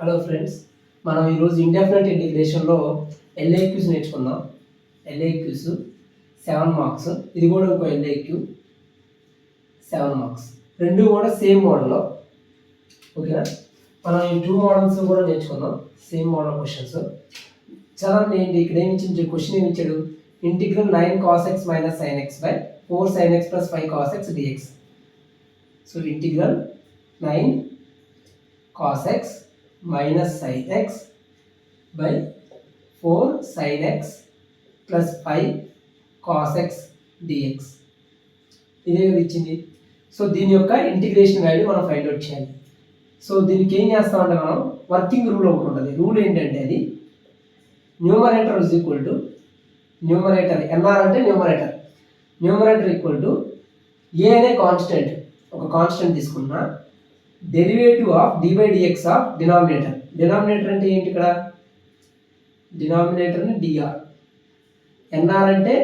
Hello friends, మనం ఈరోజు indefinite ఇంటిగ్రేషన్లో LAQs నేర్చుకుందాం. ఎల్ఏక్యూస్ 7 మార్క్స్, ఇది కూడా ఇంకో ఎల్ఏక్యూ 7 మార్క్స్, రెండు కూడా సేమ్ మోడల్లో. ఓకేనా, మనం ఈ 2 మోడల్స్ కూడా నేర్చుకుందాం, సేమ్ మోడల్ క్వశ్చన్స్. చదవండి ఏంటి ఇక్కడ ఏమి ఇచ్చింది, క్వశ్చన్ ఏమి ఇచ్చాడు, integral 9 cos x minus sin x by 4 sin x plus 5 cos x dx. So integral 9 cos x minus sin x by 4 sin x plus 5 cos x dx. ఇదే ఇచ్చింది. So దీని యొక్క ఇంటిగ్రేషన్ వాల్యూ మనం find out చేయాలి. So దీనికి ఏం చేస్తామంటే మనం వర్కింగ్ రూల్ ఒకటి ఉంటుంది. రూల్ ఏంటంటే అది numerator is equal to numerator, NR అంటే numerator, numerator equal to A అనే కాన్స్టెంట్, ఒక కాన్స్టెంట్ తీసుకున్నా derivative of dy dx of denominator. Denominator అంటే ఏంటి, ఇక్కడ డినామినేటర్ని dr, ఎన్ఆర్ అంటే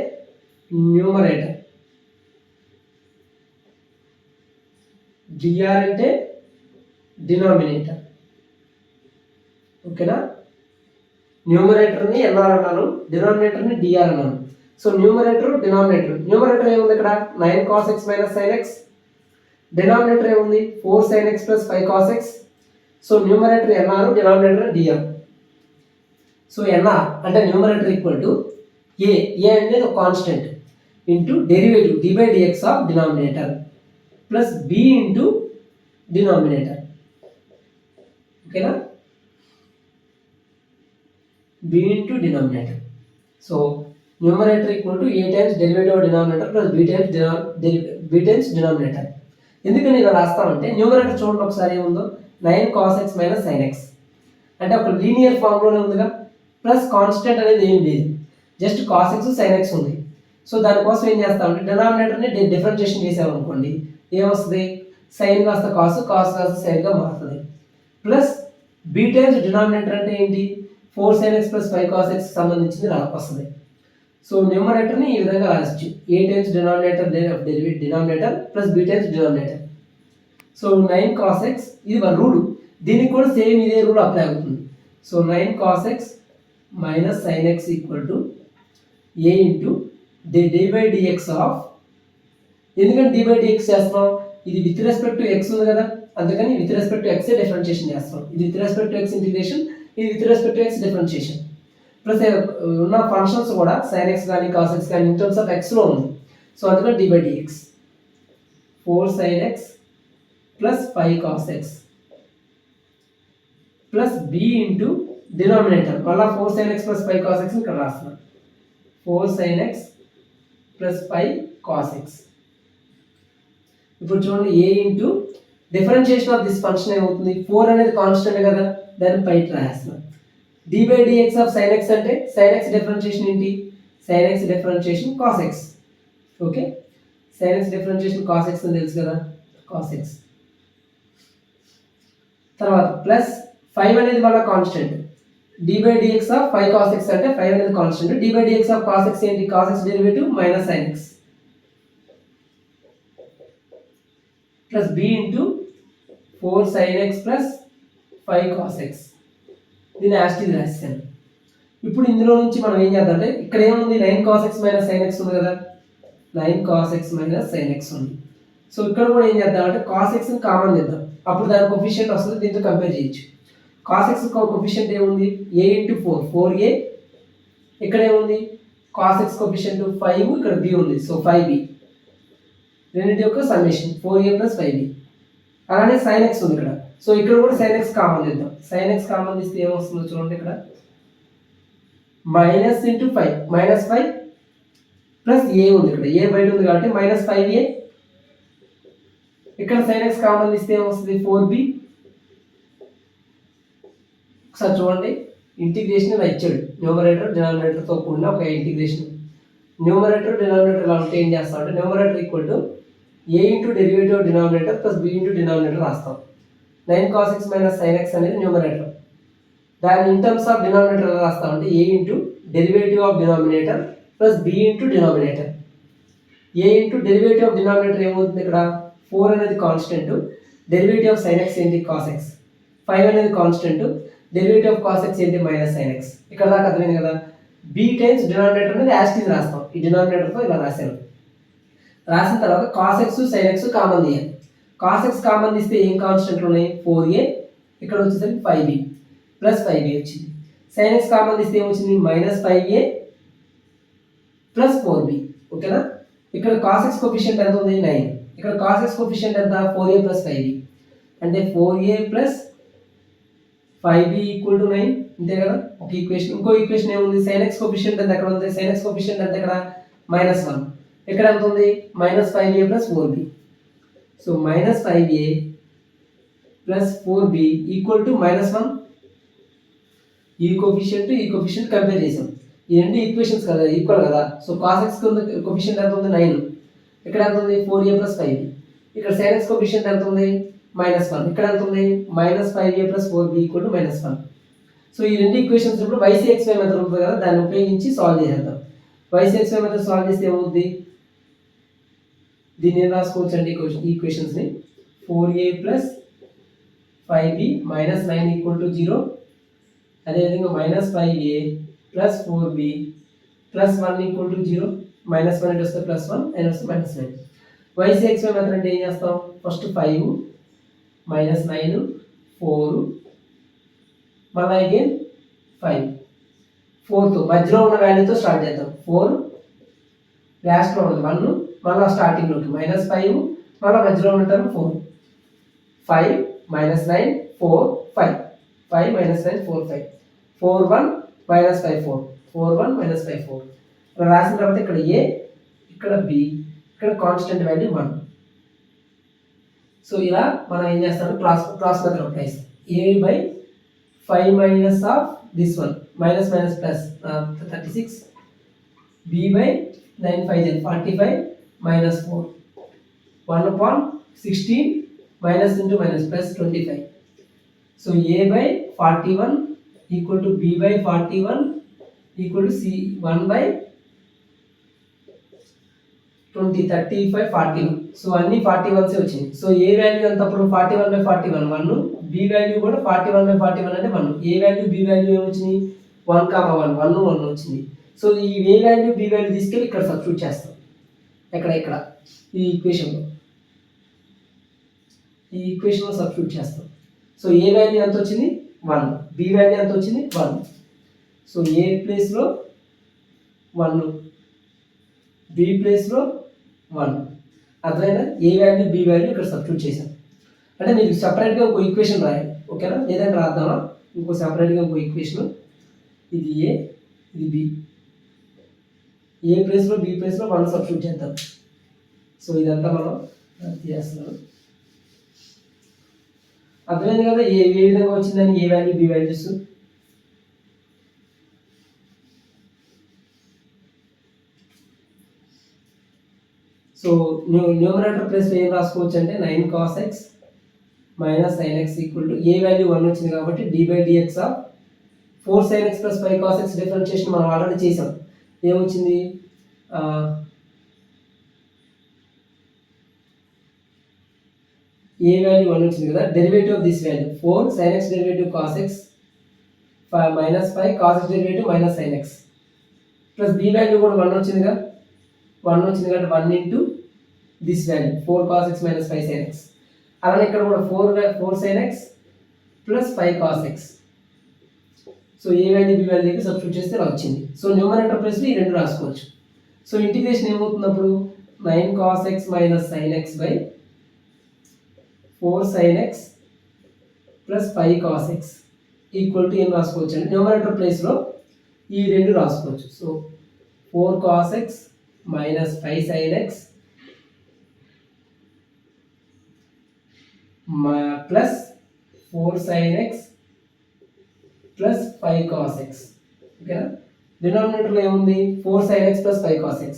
న్యూమరేటర్, dr అంటే డినామినేటర్. ఓకేనా, న్యూమరేటర్ని ఎన్ఆర్ అన్నాను, డినామినేటర్ని dr అన్నాను. సో న్యూమరేటర్ డినామినేటర్, న్యూమరేటర్ ఏముంది ఇక్కడ 9 cos x minus sin x, denominator ఏముంది 4 sin x plus 5 cos x. So numerator NR, denominator dr. So NR అంటే న్యూమరేటర్ ఈక్వల్ టు ఏ అనేది ఒక constant into derivative dy dx of denominator plus b into denominator. ఓకేనా, b into denominator. So numerator equal to a times derivative of denominator plus b times denominator. ఎందుకని ఇలా రాస్తామంటే numerator చూడండి ఒకసారి ఏముందో 9 cos x minus sin x అంటే ఒక linear ఫామ్లోనే ఉందిగా, plus constant అనేది ఏం లేదు, just cos x sin x ఉంది. సో దానికోసం ఏం చేస్తామంటే డినామినేటర్ని డిఫరెన్షియేషన్ చేసామనుకోండి, ఏమొస్తుంది సైన్ కాస్త కాస్, కాస్ కాస్త సైన్గా మారుతుంది. ప్లస్ b టైమ్స్ డినామినేటర్ అంటే ఏంటి 4 sin x plus 5 cos x సంబంధించింది వస్తుంది. సో న్యూమరేటర్ని ఈ విధంగా రాయొచ్చు, A times denominator plus B times denominator. So 9 cos x ఇది ఒక రూల్, దీనికి కూడా సేమ్ ఇదే రూల్ అప్లై అవుతుంది. So 9 cos x minus sin x equal to A into dy dx of, ఎందుకంటే dy dx చేస్తున్నాం, ఇది విత్ రెస్పెక్ట్ టు ఎక్స్ ఉంది కదా, అందుకని with respect to x differentiation చేస్తాం. ఇది with respect to x integration, ఇది with respect to x differentiation. Plus ఉన్న ఫంక్షన్స్ కూడా sin x కానీ cos x కానీ ఇన్ టర్మ్స్ ఆఫ్ ఎక్స్లో ఉంది. సో అందుకని dy dx 4 sin x plus 5 cos x plus b into denominator, మళ్ళీ 4 sin x plus 5 cos x ఇక్కడ రాస్తున్నాం, 4 sin x plus 5 cos x. ఇప్పుడు చూడండి A into differentiation of this function ఏమవుతుంది, 4 అనేది కాన్స్టెంట్ కదా, దాన్ని పైకి రాస్తున్నాం. dy dx of sin x అంటే sin x డిఫరెన్షియేషన్ ఏంటి, sin x differentiation cos x. Okay, sin x differentiation cos x అని తెలుసు కదా, cos x. తర్వాత ప్లస్ 5 అనేది మళ్ళీ constant, dy dx of 5 cos x అంటే 5 అనేది constant, dy dx of cos x ఏంటి, cos x derivative minus sin x plus b into 4 sin x plus 5 cos x. దీన్ని యాస్టీజ్ రాస్తాను. ఇప్పుడు ఇందులో నుంచి మనం ఏం చేద్దాం అంటే ఇక్కడ ఏముంది 9 cos x minus sin x ఉంది కదా, 9 cos x minus sin x ఉంది. సో ఇక్కడ కూడా ఏం చేద్దాం అంటే cos x ని కామన్ చేద్దాం, అప్పుడు దాని కోఎఫిషియంట్ వస్తుంది, దీంతో కంపేర్ చేయొచ్చు. cos x కోఎఫిషియంట్ ఏముంది a ఇంటూ 4, 4a. ఇక్కడ ఏముంది cos x కోఎఫిషియంట్ 5, ఇక్కడ b ఉంది, సో 5b. రెండింటి యొక్క సమ్మేషన్ 4a ప్లస్ 5b. అలానే sin x ఉంది ఇక్కడ, సో ఇక్కడ కూడా sin x కామన్ చేద్దాం. sin x కామన్ తీస్తే ఏమొస్తుందో చూడండి, ఇక్కడ మైనస్ ఇంటూ 5, మైనస్ 5 ప్లస్ ఏ ఉంది, ఇక్కడ ఏ బయట ఉంది కాబట్టి మైనస్ 5a. ఇక్కడ sin x కామన్ తీస్తే ఏమొస్తుంది 4b. ఒకసారి చూడండి ఇంటిగ్రేషన్ ఇలా ఇచ్చాడు, న్యూమరేటర్ డినామినేటర్తో కూడిన ఒక ఇంటిగ్రేషన్. న్యూమరేటర్ డినామినేటర్ ఇలా ఉంటే ఏం చేస్తాం అంటే numerator equal to A into derivative denominator plus B into denominator రాస్తాం. 9 cos x minus sin x అనేది న్యూమరేటర్, దాన్ని ఇన్ టర్మ్స్ ఆఫ్ డినామినేటర్ ఎలా రాస్తాం అంటే A into derivative of denominator plus B into denominator. A into derivative of denominator ఏమవుతుంది, ఇక్కడ 4 అనేది constant, derivative of sin x ఏంటి cos x, 5 అనేది constant, derivative of cos x ఏంటి మైనస్ సైన్ ఎక్స్. ఇక్కడ దాకా అర్థమైంది కదా. బి టైమ్స్ డినామినేటర్ అనేది యాస్టీజ్ రాస్తాం, ఈ డినామినేటర్తో ఇలా రాశాను. రాసిన తర్వాత cos x sine X common తీయాలి. కాస్ ఎక్స్ కామన్ తీస్తే ఏం కాన్స్టెంట్లు ఉన్నాయి 4a, ఇక్కడ వచ్చేసరికి 5b ప్లస్ 5b వచ్చింది. సైన్ ఎక్స్ కామన్ తీస్తే ఏమొచ్చింది మైనస్ 5a ప్లస్ 4b. ఓకేనా. ఇక్కడ కాస్ ఎక్స్ కోఫిషియంట్ ఎంత ఉంది 9, ఇక్కడ కాస్ ఎక్స్ కోఫిషియంట్ ఎంత 4a ప్లస్ 5b, అంటే 4a plus 5b equal to 9, అంతే కదా. ఒక ఈక్వేషన్. ఇంకో ఈక్వేషన్ ఏముంది సైన్ ఎక్స్ కోఫిషియంట్ ఎంత ఎక్కడ ఉంది, సైన్ ఎక్స్ కోఫిషియంట్ ఎంత ఇక్కడ -1, ఇక్కడ ఎంత ఉంది -5a plus 4b. So -5a plus 4b equal to -1. ఈ కోఫిషియంట్ కంపేర్ చేసాం, ఈ రెండు ఈక్వేషన్స్ కదా ఈక్వల్ కదా. సో కాస్ ఎక్స్ కోఫిషియంట్ ఎంత ఉంది 9, ఇక్కడ ఎంత ఉంది 4a ప్లస్ 5b. ఇక్కడ సైన్ ఎక్స్ కోఫిషియంట్ ఎంత ఉంది -1, ఇక్కడ ఎంత ఉంది -5a plus 4b equal to -1. So ఈ రెండు ఈక్వేషన్స్ ఇప్పుడు YCXY మెథడ్ ఉంటుంది కదా, దాన్ని ఉపయోగించి సాల్వ్ చేసేద్దాం. YCXY మెథడ్ సాల్వ్ చేస్తే ఏమవుతుంది, దీన్ని ఏం రాసుకోవచ్చు అండి ఈక్వేషన్స్ని 4a plus 5b minus 9 equal to 0, అదేవిధంగా -5a plus 4b plus 1 equal to 0, -1 ఇటు వస్తే +1 అండ్ వస్తే -9. YCXY మెథడ్ అంటే ఏం చేస్తాం, ఫస్ట్ 5 -9 4 మళ్ళీ అగైన్ 5, 4తో మధ్యలో ఉన్న వాల్యూతో స్టార్ట్ చేద్దాం. 4 లాస్ట్లో ఉన్నది 1, మళ్ళీ స్టార్టింగ్లోకి -5 మళ్ళీ మధ్యలో ఉన్న టర్మ్ 4, 5 -9 4 5, 5 -9 4 5, 4 1 -5 4, 4 1 -5 4. ఇలా రాసిన తర్వాత ఇక్కడ a, ఇక్కడ b, ఇక్కడ కాన్స్టెంట్ వాల్యూ 1. సో ఇలా మనం ఏం చేస్తాం క్రాస్ మెథడ్ అప్లై చేస్తాం. a/5 minus of this one minus plus 36, b/9 5 45 minus 4, 1/16 minus into minus plus 25. So a/41 equal to b/41 equal to c 1/20 35 41. So అన్ని 41 వచ్చింది. సో ఏ వాల్యూ ఎంత అప్పుడు 41/41 1, b value కూడా 41/41 అంటే 1. ఏ వాల్యూ b వాల్యూ ఏమొచ్చింది 1, 1 వచ్చింది. So ఈ ఏ value b value తీసుకెళ్ళి ఇక్కడ సబ్స్టిట్యూట్ చేస్తాం, ఇక్కడ ఈ ఈక్వేషన్లో సబ్స్టిట్యూట్ చేస్తాం. సో ఏ వాల్యూ ఎంత వచ్చింది 1, b వాల్యూ ఎంత వచ్చింది 1. సో ఏ ప్లేస్లో 1, b ప్లేస్లో 1. అర్థమైనా, ఏ వాల్యూ b వాల్యూ ఇక్కడ సబ్స్టిట్యూట్ చేసాం. అంటే మీకు సపరేట్గా ఇంకో ఈక్వేషన్ రాయాలి, ఓకేనా. లేదంటే రాద్దామా ఇంకో సపరేట్గా ఇంకో ఈక్వేషన్, ఇది ఏ ఇది b, ఏ ప్లేస్లో b ప్లేస్లో 1 సబ్స్టిట్యూట్ చేద్దాం. సో ఇదంతా మనం చేస్తున్నాం. అర్థమైంది కదా ఏ విధంగా వచ్చిందని A value B values. So numerator plus ఏం రాసుకోవచ్చు అంటే 9 cos x minus sin x equal to A value 1 వచ్చింది కాబట్టి d/dx of 4 sin x plus 5 cos x differentiation మనం ఆల్రెడీ చేసాం. ఏమొచ్చింది ఏ వాల్యూ 1 వచ్చింది కదా, derivative of this value 4 sin x derivative cos x minus 5 cos x derivative minus sin x plus b value కూడా 1 వచ్చిందిగా, 1 వచ్చింది కాబట్టి 1 into this value 4 cos x minus 5 sin x. అలానే ఇక్కడ కూడా 4 sin x plus 5 cos x. So A value B వాల్యూకి substitute చేస్తే ఇలా వచ్చింది. సో న్యూమరేటర్ ప్లస్లో ఈ రెండు రాసుకోవచ్చు. సో ఇంటిగ్రేషన్ ఏమవుతుంది అప్పుడు 9 cos x minus sin x by 4 sin x plus 5 cos x equal to ఏం రాసుకోవచ్చు అంటే న్యూమరేటర్ ప్లేస్లో ఈ రెండు రాసుకోవచ్చు. So 4 cos x minus 5 sin x plus 4 sin x plus 5 cos x. ఓకేనా. డినామినేటర్లో ఏముంది 4 sin x plus 5 cos x,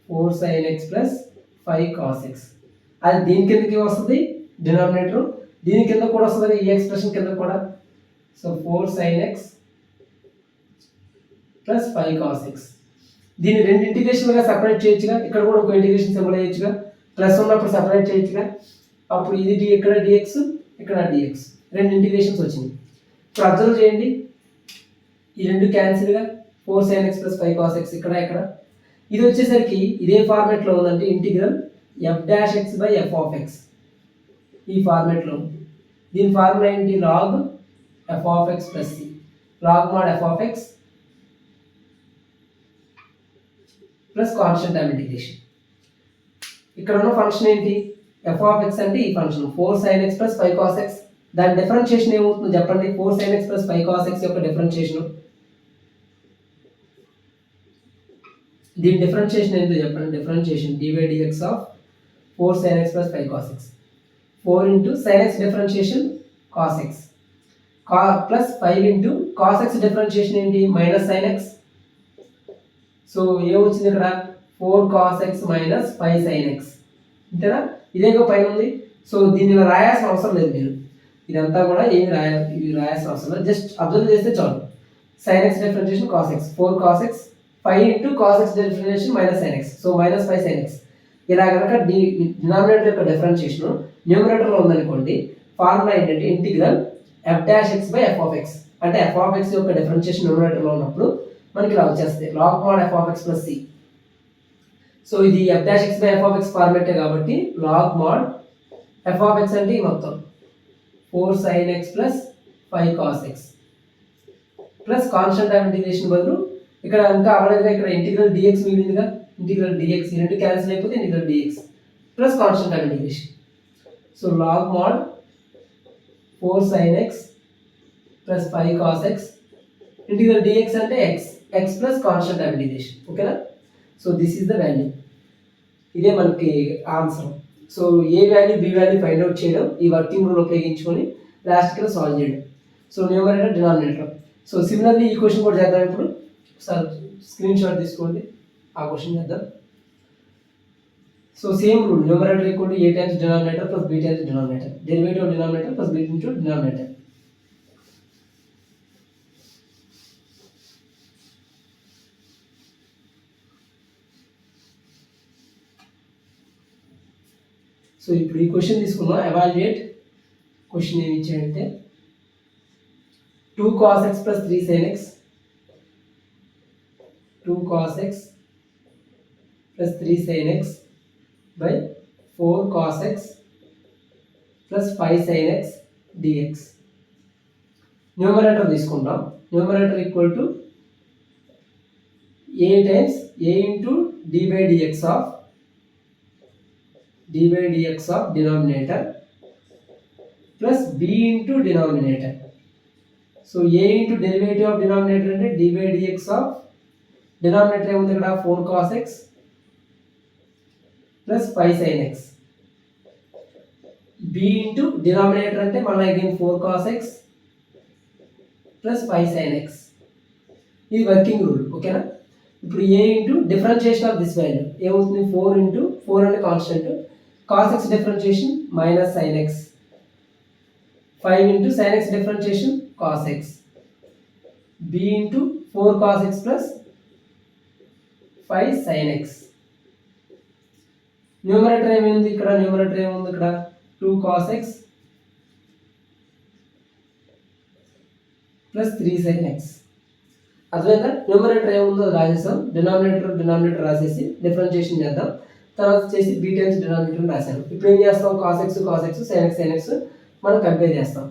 4 sin x plus 5 cos x. అది దీని కిందకి వస్తుంది డినామినేటర్, దీని కింద కూడా వస్తుంది ఈ ఎక్స్ప్రెషన్ కింద కూడా. So 4 sin x plus 5 cos x. దీన్ని రెండు ఇంటిగ్రేషన్గా సపరేట్ చేయొచ్చుగా, ఇక్కడ కూడా ఒక ఇంటిగ్రేషన్ సింబల్ వేయచ్చుగా, ప్లస్ ఉన్నప్పుడు సపరేట్ చేయొచ్చుగా. అప్పుడు ఇది ఇక్కడ dx ఇక్కడ dx, రెండు ఇంటిగ్రేషన్స్ వచ్చినాయి. ఇప్పుడు అబ్జర్వ్ చేయండి, ఈ రెండు క్యాన్సిల్గా 4 sin x plus 5 cos x ఇక్కడ ఇక్కడ. ఇది వచ్చేసరికి ఇదే ఫార్మేట్లో ఉందంటే ఇంటిగ్రల్ f'(x by f of x) ఈ ఫార్మేట్లో ఉంది. దీని ఫార్ములా ఏంటి? log f of x plus c, log mod f of x plus constant time integration. ఇక్కడ ఉన్న ఫంక్షన్ ఏంటి? f of x అంటే ఈ function 4 sin x plus 5 cos x. దాని డిఫరెన్షియేషన్ ఏమవుతుందో చెప్పండి. 4 sin x plus 5 cos x యొక్క differentiation, దీని డిఫరెన్షియేషన్ ఏంటో చెప్పండి. Differentiation d by dx of 4 sin x plus 5 cos x. 4 into sin x differentiation cos x plus 5 into cos x differentiation ఏంటి? Minus sin x. So ఏమొచ్చింది ఇక్కడ? 4 cos x minus 5 sin x. అంతేనా? ఇదేగా పైన ఉంది. So దీన్ని ఇలా రాయాల్సిన అవసరం లేదు మీరు. ఇదంతా కూడా ఏమి రాయాల్సిన అవసరం లేదు, జస్ట్ అబ్జర్వ్ చేస్తే చాలు. sin x differentiation cos x, 4 cos x, 5 into cos x differentiation minus sin x. So minus 5 sin x. ఇలా కనుక డినామినేటర్ యొక్క డిఫరెన్షియేషన్ న్యూమరేటర్లో ఉందనుకోండి, ఫార్ములా ఏంటంటే ఇంటిగ్రల్ f'(x by f of x). అంటే f of x యొక్క డిఫరెన్షియేషన్ న్యూమరేటర్లో ఉన్నప్పుడు మనకి ఇలా వచ్చేస్తుంది log mod f of x plus c. So ఇది f'(x by f of x) ఫార్మేటే కాబట్టి log mod f of x అంటే ఈ మొత్తం 4 sin x plus 5 cos x plus constant time integration బదులు ఇక్కడ ఇంకా అవ్వలేదుగా, ఇక్కడ ఇంటిగ్రల్ dx మిగిలిందిగా, ఇంటిగ్రల్ dx ఈ రెండు క్యాన్సిల్ అయిపోతే integral dx plus constant time integration. So log mod 4 sin x plus 5 cos x ఇంటిగ్రల్ dx అంటే x plus constant time integration. ఓకేనా? So this is the value. ఇదే మనకి answer. So A value B value find out చేయడం, ఈ working rule ఉపయోగించుకొని లాస్ట్కి solve చేయడం. So numerator denominator. So similarly ఈ క్వశ్చన్ కూడా చేద్దాం. ఇప్పుడు సార్ స్క్రీన్ షాట్ తీసుకోండి, ఆ క్వశ్చన్ చేద్దాం. So same rule, numerator equal to a times denominator plus b times denominator, derivative of denominator plus b into denominator. So ఇప్పుడు ఈ question తీసుకుందాం. ఎవాల్యుయేట్ క్వశ్చన్ ఏమి ఇచ్చాడంటే 2 cos x plus 3 sin x, 2 cos x plus 3 sin x by 4 cos x plus 5 sin x dx. Numerator తీసుకుంటాం. Numerator equal to a times a into d by dx of denominator plus b into denominator. So a into derivative of denominator అంటే d by dx of denominator ఏముంది ఇక్కడ 4 cos x plus 5 sin x. b into denominator అంటే మళ్ళీ again 4 cos x plus 5 sin x. ఇది working rule. ఓకేనా? ఇప్పుడు a into differentiation of this value ఏమవుతుంది? 4 into 4 అంటే constant, cos x differentiation minus sin x, 5 into sin x differentiation cos x, b into 4 cos x plus 5 sin x. Numerator ఏమైంది ఇక్కడ? Numerator ఏముంది ఇక్కడ? 2 cos x plus 3 sin x. అర్థమైందా? Numerator ఏముందో రాసేసాం, denominator రాసేసి differentiation చేద్దాం. తర్వాత వచ్చేసి b times డినామినేటర్ రాశాను. ఇప్పుడు ఏం చేస్తాం? cos x sin x మనం కంపేర్ చేస్తాం.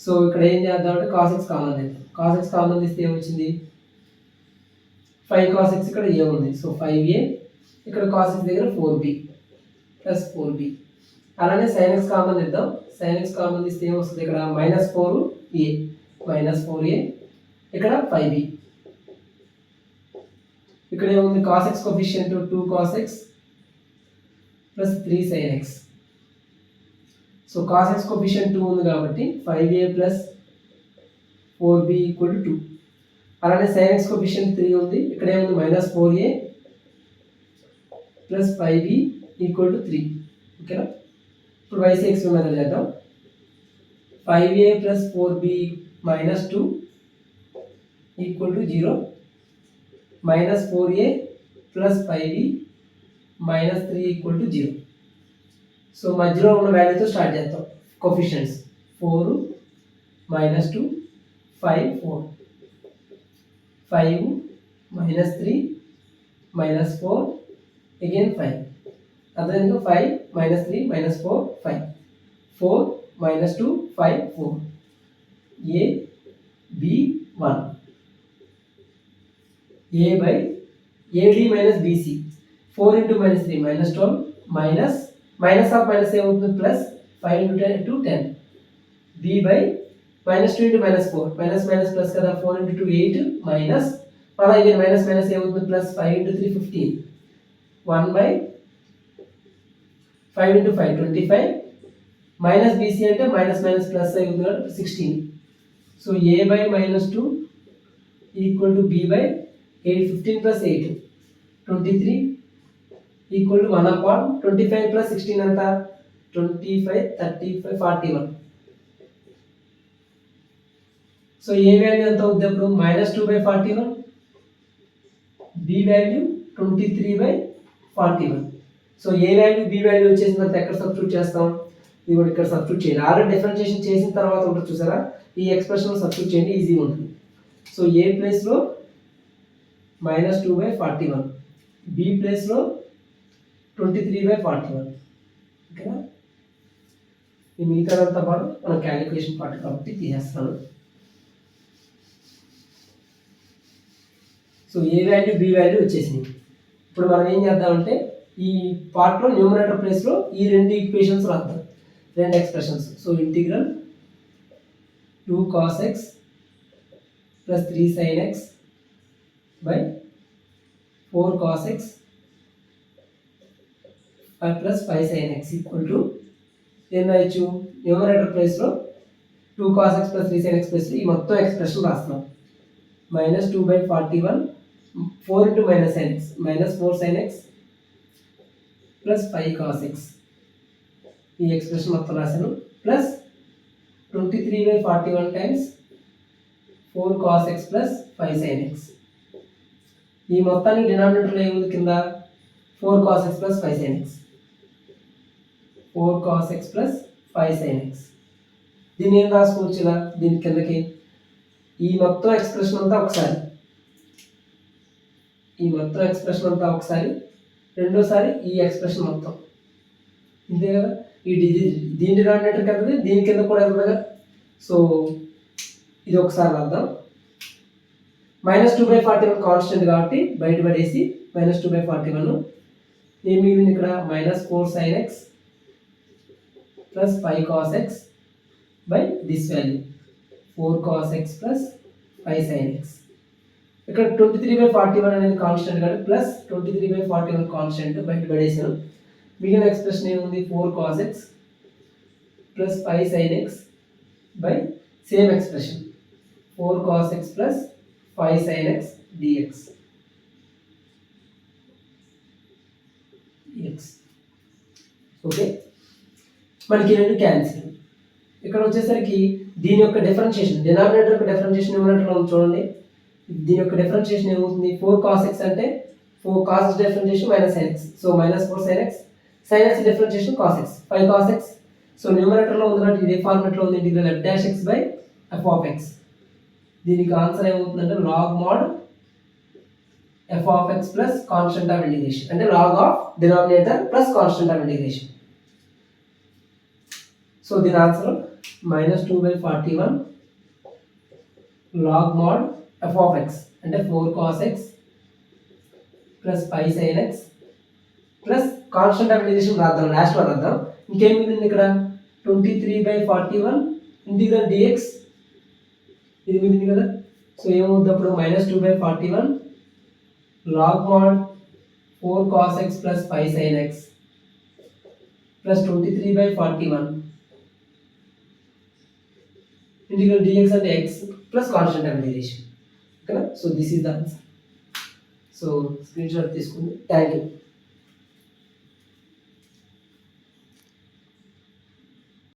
సో ఇక్కడ ఏం చేద్దాం అంటే cos x కామన్ తీద్దాం. cos x కామన్ తీస్తే ఏమొచ్చింది? 5 cos x ఇక్కడ a ఉంది. సో 5a, ఇక్కడ cos x దగ్గర 4b ప్లస్ 4b. అలానే sin x కామన్ తీద్దాం. sin x కామన్ తీస్తే ఏమొస్తుంది? ఇక్కడ మైనస్ 4a, ఇక్కడ 5b. ఇక్కడ ఏముంది? cos x coefficient 2 cos x plus 3 sin x. So cos x coefficient 2 ఉంది కాబట్టి 5a plus 4b equal to 2. అలానే sin x కోఎఫిషియంట్ 3 ఉంది. ఇక్కడ ఏముంది? Minus 4a plus 5b equal to 3. ఓకేనా? ఇప్పుడు y x మెథడ్ చేద్దాం. 5a plus 4b minus 2 equal to 0, minus 4a plus 5b minus 3 equal to 0. So మధ్యలో ఉన్న వాల్యూతో start చేద్దాం. Coefficients 4 minus 2 5 4 5 minus 3 minus 4 again 5 అదేవిధంగా 5 minus 3 minus 4 5 4 minus 2 5 4 a b 1 a by ad minus bc 4 into minus 3 minus 12 minus of minus ఏమవుతుంది plus 5 into 10 to 10 b by minus 2 into minus 4 minus plus కదా 4 into 2 8 minus మళ్ళీ ఇది minus ఏమవుతుంది plus 5 into 3 15 1 by 5 into 5 25 minus bc అంటే minus plus అవుతుంది కాబట్టి 16 so a by minus 2 equal to b by 8 15 plus 8 23 equal to 1 upon 25 plus 16 అంతా 25 35 41 so a value ఎంత అవుతుంది అప్పుడు -2 by 41 b value 23 by 41 so a value b value వచ్చేసిన తర్వాత ఎక్కడ సబ్స్టిట్యూట్ చేస్తాం ఇది కూడా ఇక్కడ సబ్స్టిట్యూట్ చేయాలి ఆల్రెడీ డిఫరెన్షియేషన్ చేసిన తర్వాత ఉంటుంది చూసారా ఈ ఎక్స్ప్రెషన్ సబ్స్టిట్యూట్ చేయండి ఈజీగా ఉంటుంది సో a ప్లేస్ లో -2 by 41 b ప్లేస్ లో 23 by 41 ఓకేనా ఈ మిగతాదంతా పాటు మన క్యాలిక్యులేషన్ పార్ట్ కాబట్టి తీసేస్తాను so A value B value వచ్చేసింది ఇప్పుడు మనం ఏం చేద్దామంటే ఈ పార్ట్లో న్యూమరేటర్ ప్లేస్లో ఈ రెండు ఈక్వేషన్స్ రాద్దాం రెండు expressions so integral 2 cos x plus 3 sin x by 4 cos x plus 5 sin x equal to ఏం రాయొచ్చు న్యూమరేటర్ ప్లేస్లో 2 cos x plus 3 sin x ప్లేస్లో ఈ మొత్తం ఎక్స్ప్రెషన్ రాస్తున్నాం -2 by 41 4 into minus sin x minus 4 sin x plus 5 cos x ఈ expression మొత్తం రాశాను plus 23 by 41 times 4 cos x plus 5 sin x ఈ మొత్తాన్ని డినామినేటర్లో ఏముంది కింద 4 cos x plus 5 sin x 4 cos x plus 5 sin x దీన్ని ఏం రాసుకోవచ్చు ఇలా దీని కిందకి ఈ మొత్తం ఎక్స్ప్రెషన్ అంతా ఒకసారి రెండోసారి ఈ ఎక్స్ప్రెషన్ మొత్తం ఇంతే కదా ఈ దీని డినామినేటర్ కదా దీని కింద కూడా వెళ్తుంది కదా సో ఇది ఒకసారి రాద్దాం -2 by 41 కాన్స్టెంట్ కాబట్టి బయట పడేసి -2 by 41 ఏం మిగిలింది ఇక్కడ -4 sin x plus 5 cos x by this value 4 cos x plus 5 sin x ఇక్కడ 23 by 41 అనేది కాన్స్టెంట్ కాబట్టి ప్లస్ 23 by 41 కాన్స్టెంట్ బయట పడేసాను మిగిలిన ఎక్స్ప్రెషన్ ఏముంది 4 cos x plus 5 sin x by same expression 4 cos x plus 5 sin x dx okay మనకి రెండు cancel ఇక్కడ వచ్చేసరికి దీని యొక్క డిఫరెన్షియేషన్ డినామినేటర్ యొక్క డిఫరెన్షియేషన్ న్యూమరేటర్లో చూడండి దీని యొక్క డిఫరెన్షియేషన్ ఏమవుతుంది 4 cos x అంటే 4 cos differentiation minus sin x so -4 sin x sin x differentiation cos x 5 cos x so న్యూమరేటర్లో ఉంది కాబట్టి ఇదే ఫార్మాట్లో ఉంది integral f dash x by f of x దీనికి ఆన్సర్ ఏమవుతుందంటే log mod f of x plus constant of integration అంటే log of denominator plus constant of integration so దీని answer -2 by 41 log mod f of x అంటే 4 cos x plus 5 sin x plus constant of integration రాద్దాం last లో రాద్దాం ఇంకేం మిగిలింది ఇక్కడ 23 by 41 integral dx ఇది మిగిలింది కదా సో ఏమవుతుంది అప్పుడు -2 by 41 log mod 4 cos x plus 5 sin x plus 23 by 41 integral dx and x plus constant of integration. Okay, so this is the answer. So screenshot తీసుకోండి. Thank you.